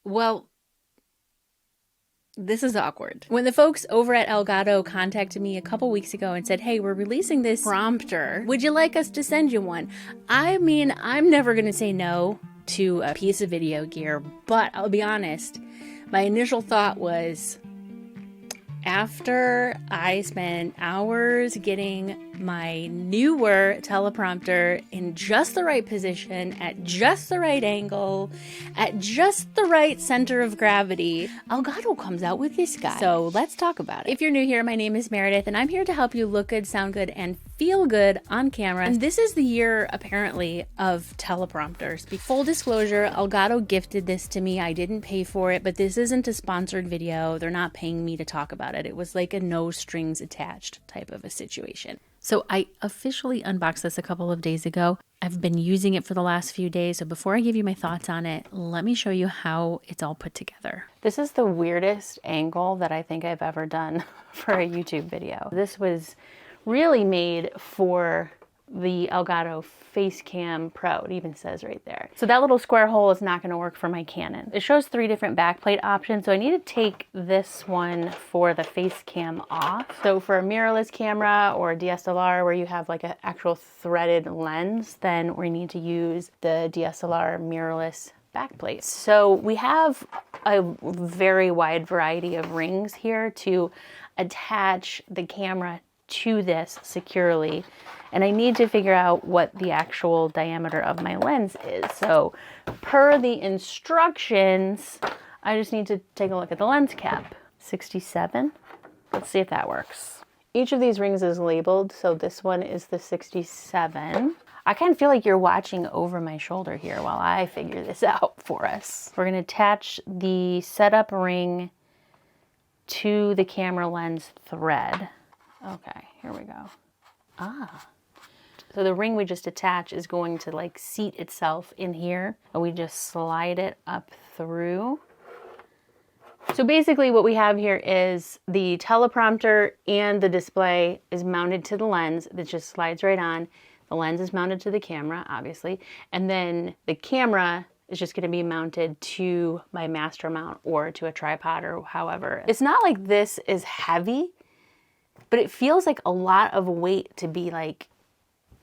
Well, this is awkward. When the folks over at Elgato contacted me a couple weeks ago and said, hey, we're releasing this prompter. Would you like us to send you one? I mean, I'm never going to say no to a piece of video gear, but I'll be honest, my initial thought was, after I spent hours getting my newer teleprompter in just the right position, at just the right angle, at just the right center of gravity, Elgato comes out with this guy. So let's talk about it. If you're new here, my name is Meredith, and I'm here to help you look good, sound good, and feel good on camera. And this is the year, apparently, of teleprompters. Full disclosure, Elgato gifted this to me. I didn't pay for it, but this isn't a sponsored video. They're not paying me to talk about it. It was like a no strings attached type of a situation. So I officially unboxed this a couple of days ago. I've been using it for the last few days. So before I give you my thoughts on it, let me show you how it's all put together. This is the weirdest angle that I think I've ever done for a YouTube video. This was really made for the Elgato Facecam Pro. It even says right there. So that little square hole is not going to work for my Canon. It shows 3 different backplate options, so I need to take this one for the Facecam off. So for a mirrorless camera or a DSLR where you have like an actual threaded lens, then we need to use the DSLR mirrorless backplate. So we have a very wide variety of rings here to attach the camera to this securely, and I need to figure out what the actual diameter of my lens is. So per the instructions, I just need to take a look at the lens cap. 67. Let's see if that works. Each of these rings is labeled, so this one is the 67. I kind of feel like you're watching over my shoulder here while I figure this out for us. We're going to attach the setup ring to the camera lens thread. Okay, here we go. So the ring we just attach is going to like seat itself in here, and we just slide it up through. So basically what we have here is the teleprompter and the display is mounted to the lens. That just slides right on. The lens is mounted to the camera, obviously, and then the camera is just going to be mounted to my master mount or to a tripod or however. It's not like this is heavy, but it feels like a lot of weight to be like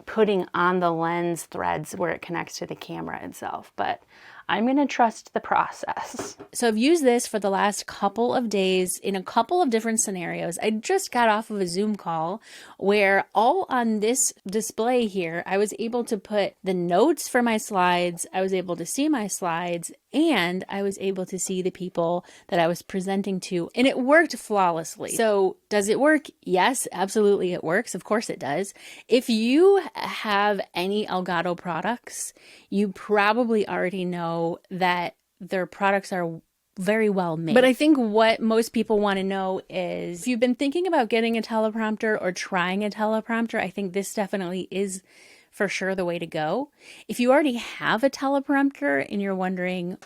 putting on the lens threads where it connects to the camera itself. But I'm going to trust the process. So I've used this for the last couple of days in a couple of different scenarios. I just got off of a Zoom call where all on this display here, I was able to put the notes for my slides. I was able to see my slides, and I was able to see the people that I was presenting to, and it worked flawlessly. So does it work? Yes, absolutely it works. Of course it does. If you have any Elgato products, you probably already know that their products are very well made. But I think what most people want to know is, if you've been thinking about getting a teleprompter or trying a teleprompter, I think this definitely is for sure the way to go. If you already have a teleprompter and you're wondering,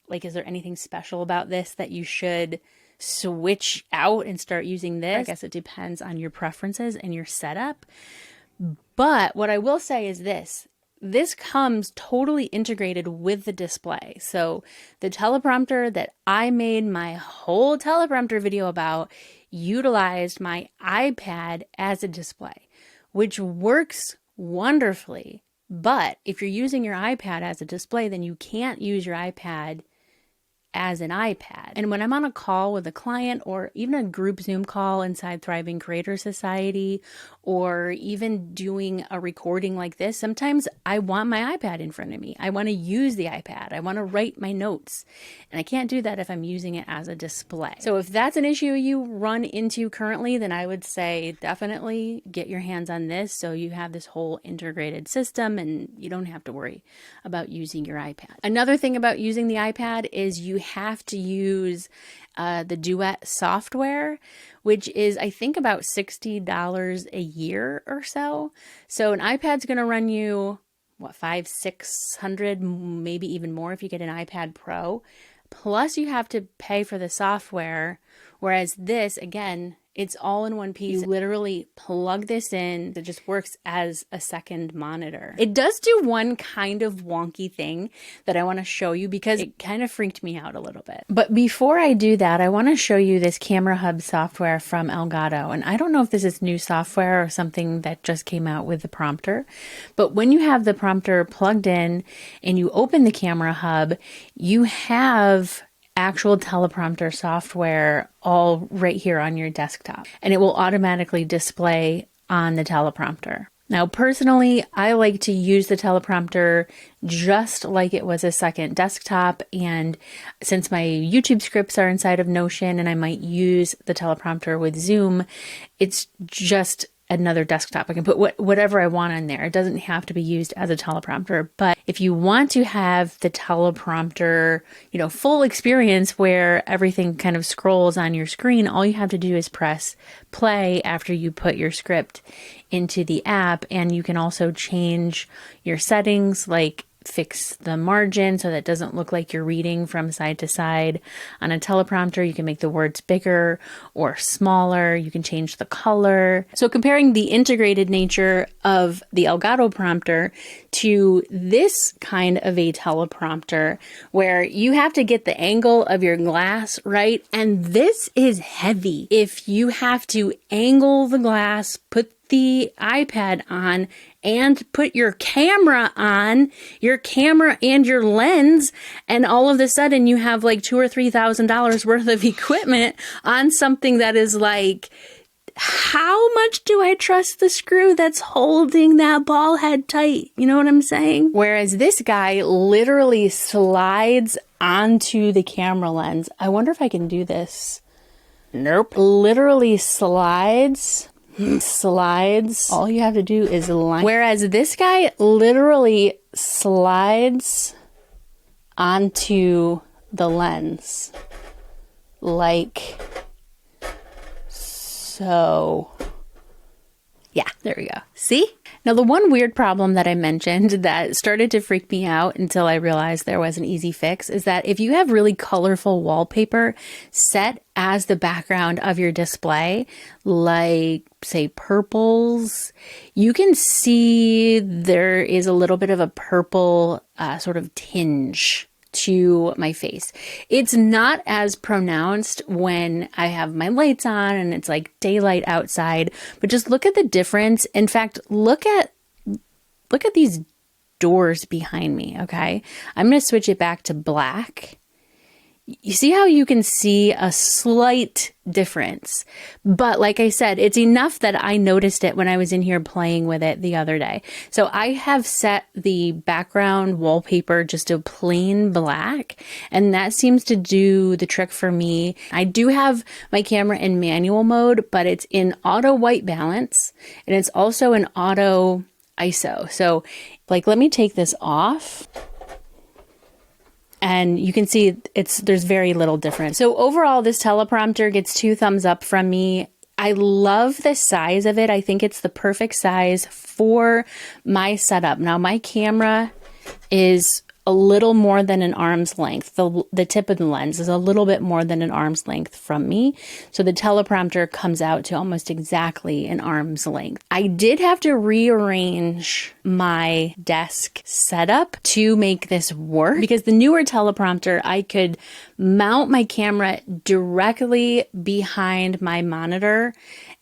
like, is there anything special about this that you should switch out and start using this? I guess it depends on your preferences and your setup. But what I will say is this comes totally integrated with the display. So the teleprompter that I made my whole teleprompter video about utilized my iPad as a display, which works wonderfully. But if you're using your iPad as a display, then you can't use your iPad as an iPad. And when I'm on a call with a client, or even a group Zoom call inside Thriving Creator Society, or even doing a recording like this, sometimes I want my iPad in front of me. I want to use the iPad. I want to write my notes. And I can't do that if I'm using it as a display. So if that's an issue you run into currently, then I would say definitely get your hands on this so you have this whole integrated system and you don't have to worry about using your iPad. Another thing about using the iPad is you have to use the Duet software, which is, I think, about $60 a year or so. So an iPad's going to run you, what, $500-600, maybe even more if you get an iPad Pro. Plus you have to pay for the software, whereas this, again, It's all in one piece. You literally plug this in. It just works as a second monitor. It does do one kind of wonky thing that I want to show you because it kind of freaked me out a little bit. But before I do that, I want to show you this Camera Hub software from Elgato. And I don't know if this is new software or something that just came out with the prompter. But when you have the prompter plugged in and you open the Camera Hub, you have actual teleprompter software all right here on your desktop, and it will automatically display on the teleprompter. Now, personally, I like to use the teleprompter just like it was a second desktop, and since my YouTube scripts are inside of Notion and I might use the teleprompter with Zoom, it's just another desktop. I can put whatever I want on there. It doesn't have to be used as a teleprompter. But if you want to have the teleprompter, you know, full experience where everything kind of scrolls on your screen, all you have to do is press play after you put your script into the app. And you can also change your settings, like fix the margin so that it doesn't look like you're reading from side to side. On a teleprompter, you can make the words bigger or smaller. You can change the color. So comparing the integrated nature of the Elgato prompter to this kind of a teleprompter where you have to get the angle of your glass right, and this is heavy. If you have to angle the glass, put the iPad on, and put your camera on, your camera and your lens, and all of a sudden you have like $2,000 or $3,000 worth of equipment on something that is like, how much do I trust the screw that's holding that ball head tight? You know what I'm saying? Whereas this guy literally slides onto the camera lens. I wonder if I can do this. Nope. Literally slides. All you have to do is line. Whereas this guy literally slides onto the lens like so. Yeah, there we go. See? Now, the one weird problem that I mentioned that started to freak me out until I realized there was an easy fix is that if you have really colorful wallpaper set as the background of your display, like say purples, you can see there is a little bit of a purple sort of tinge to my face. It's not as pronounced when I have my lights on and it's like daylight outside, but just look at the difference. In fact, look at these doors behind me, okay? I'm going to switch it back to black. You see how you can see a slight difference, but like I said, it's enough that I noticed it when I was in here playing with it the other day. So I have set the background wallpaper just to plain black, and that seems to do the trick for me. I do have my camera in manual mode, but it's in auto white balance, and it's also in auto ISO. So like, let me take this off. And you can see there's very little difference. So overall, this teleprompter gets 2 thumbs up from me. I love the size of it. I think it's the perfect size for my setup. Now, my camera is a little more than an arm's length. The tip of the lens is a little bit more than an arm's length from me. So the teleprompter comes out to almost exactly an arm's length. I did have to rearrange my desk setup to make this work because the newer teleprompter, I could mount my camera directly behind my monitor,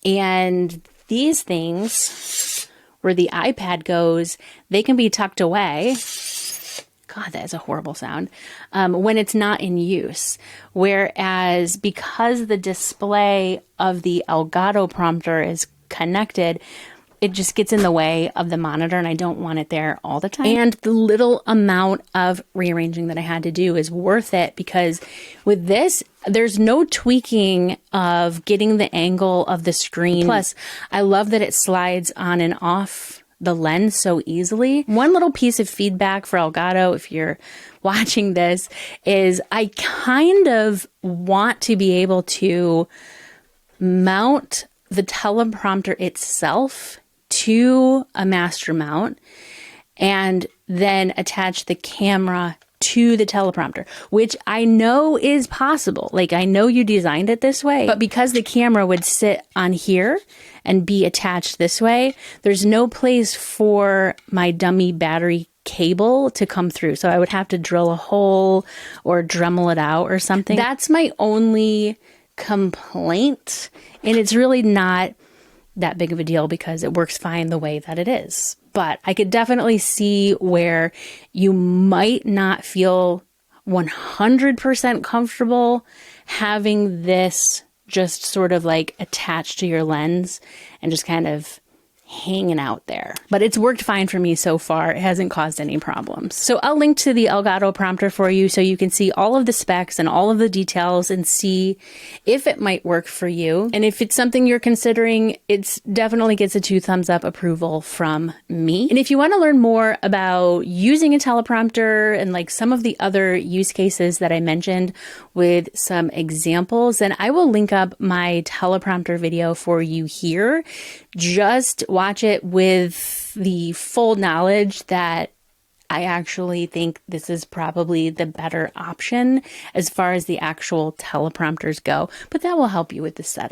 and these things where the iPad goes, they can be tucked away. God, that is a horrible sound, when it's not in use. Whereas because the display of the Elgato prompter is connected, it just gets in the way of the monitor, and I don't want it there all the time. And the little amount of rearranging that I had to do is worth it because with this, there's no tweaking of getting the angle of the screen. Plus, I love that it slides on and off the lens so easily. One little piece of feedback for Elgato, if you're watching this, is I kind of want to be able to mount the teleprompter itself to a master mount and then attach the camera to the teleprompter, which I know is possible. Like, I know you designed it this way, but because the camera would sit on here and be attached this way, there's no place for my dummy battery cable to come through. So I would have to drill a hole or Dremel it out or something. That's my only complaint. And it's really not that big of a deal because it works fine the way that it is. But I could definitely see where you might not feel 100% comfortable having this just sort of like attached to your lens and just kind of hanging out there. But it's worked fine for me so far. It hasn't caused any problems. So I'll link to the Elgato Prompter for you so you can see all of the specs and all of the details and see if it might work for you. And if it's something you're considering, it definitely gets a 2 thumbs up approval from me. And if you want to learn more about using a teleprompter and like some of the other use cases that I mentioned with some examples, then I will link up my teleprompter video for you here. Just watch it with the full knowledge that I actually think this is probably the better option as far as the actual teleprompters go, but that will help you with the setup.